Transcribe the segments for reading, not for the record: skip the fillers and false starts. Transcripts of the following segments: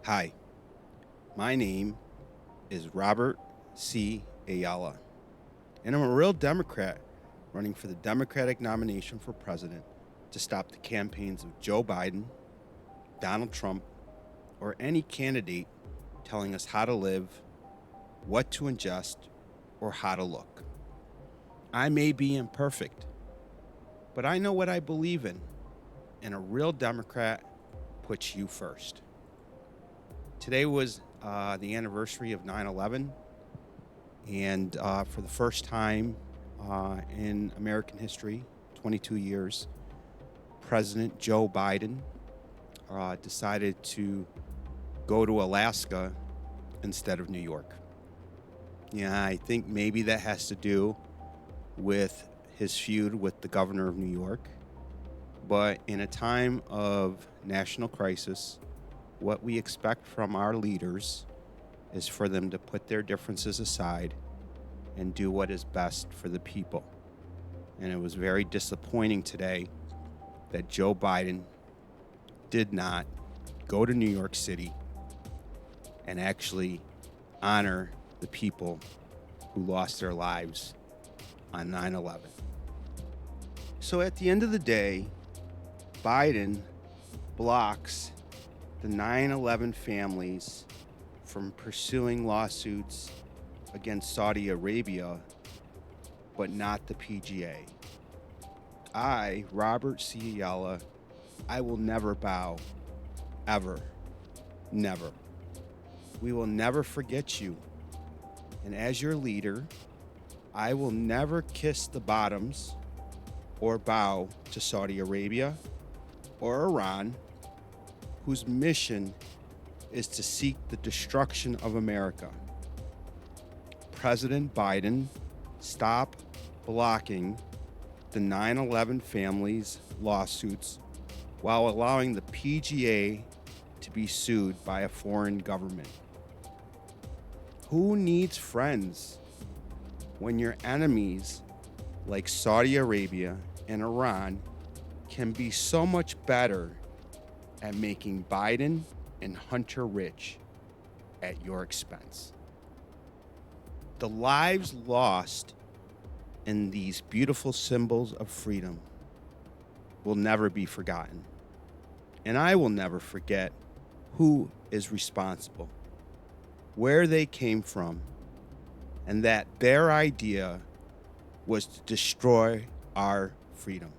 Hi, my name is Robert C. Ayala, and I'm a real Democrat running for the Democratic nomination for president to stop the campaigns of Joe Biden, Donald Trump, or any candidate telling us how to live, what to ingest, or how to look. I may be imperfect, but I know what I believe in, and a real Democrat puts you first. Today was the anniversary of 9/11, and for the first time in American history, 22 years, President Joe Biden decided to go to Alaska instead of New York. Yeah, I think maybe that has to do with his feud with the governor of New York. But in a time of national crisis, what we expect from our leaders is for them to put their differences aside and do what is best for the people. And it was very disappointing today that Joe Biden did not go to New York City and actually honor the people who lost their lives on 9/11. So at the end of the day, Biden blocks the 9/11 families from pursuing lawsuits against Saudi Arabia, but not the PGA. I, Robert C. Ayala, I will never bow, ever, never. We will never forget you. And as your leader, I will never kiss the bottoms or bow to Saudi Arabia or Iran, whose mission is to seek the destruction of America. President Biden, stop blocking the 9/11 families' lawsuits while allowing the PGA to be sued by a foreign government. Who needs friends when your enemies, like Saudi Arabia and Iran, can be so much better at making Biden and Hunter rich at your expense? The lives lost in these beautiful symbols of freedom will never be forgotten. And I will never forget who is responsible, where they came from, and that their idea was to destroy our freedom.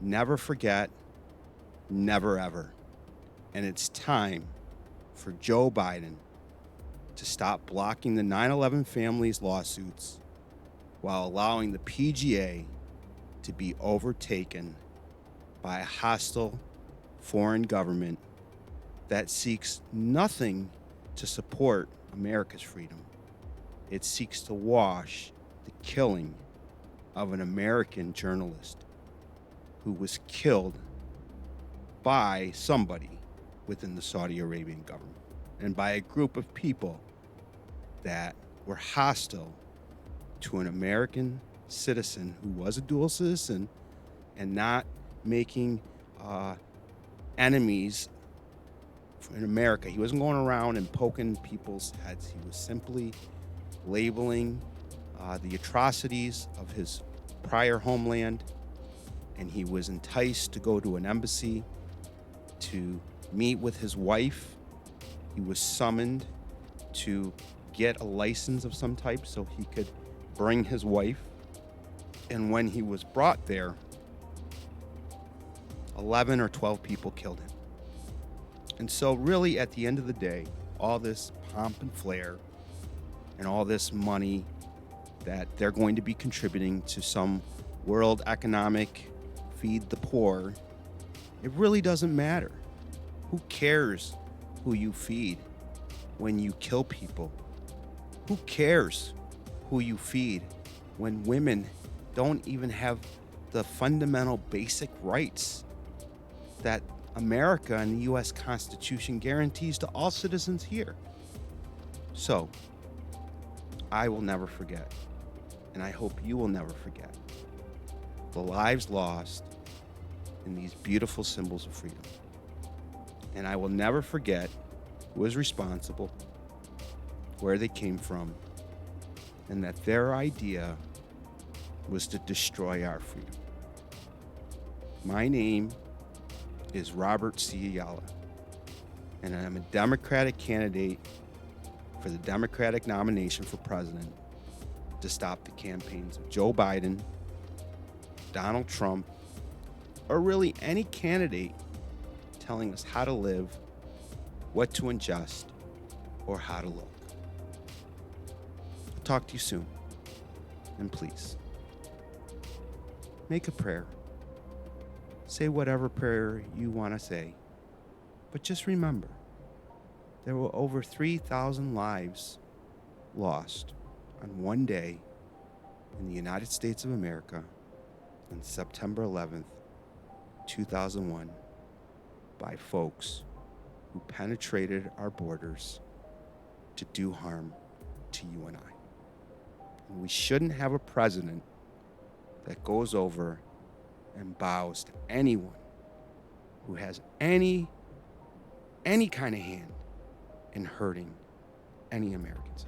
Never forget, never ever. And it's time for Joe Biden to stop blocking the 9/11 families' lawsuits while allowing the PGA to be overtaken by a hostile foreign government that seeks nothing to support America's freedom. It seeks to wash the killing of an American journalist who was killed by somebody within the Saudi Arabian government and by a group of people that were hostile to an American citizen who was a dual citizen and not making enemies in America. He wasn't going around and poking people's heads. He was simply labeling the atrocities of his prior homeland, and he was enticed to go to an embassy to meet with his wife. He was summoned to get a license of some type so he could bring his wife. And when he was brought there, 11 or 12 people killed him. And so really at the end of the day, all this pomp and flair and all this money that they're going to be contributing to some world economic feed the poor, it really doesn't matter. Who cares who you feed when you kill people? Who cares who you feed when women don't even have the fundamental basic rights that America and the U.S. Constitution guarantees to all citizens here? So, I will never forget, and I hope you will never forget, the lives lost in these beautiful symbols of freedom. And I will never forget who was responsible, where they came from, and that their idea was to destroy our freedom. My name is Robert C. Ayala, and I'm a Democratic candidate for the Democratic nomination for president to stop the campaigns of Joe Biden, Donald Trump, or really any candidate telling us how to live, what to ingest, or how to look. I'll talk to you soon. And please, make a prayer. Say whatever prayer you want to say. But just remember, there were over 3,000 lives lost on one day in the United States of America on September 11th, 2001, by folks who penetrated our borders to do harm to you and I. And we shouldn't have a president that goes over and bows to anyone who has any kind of hand in hurting any Americans.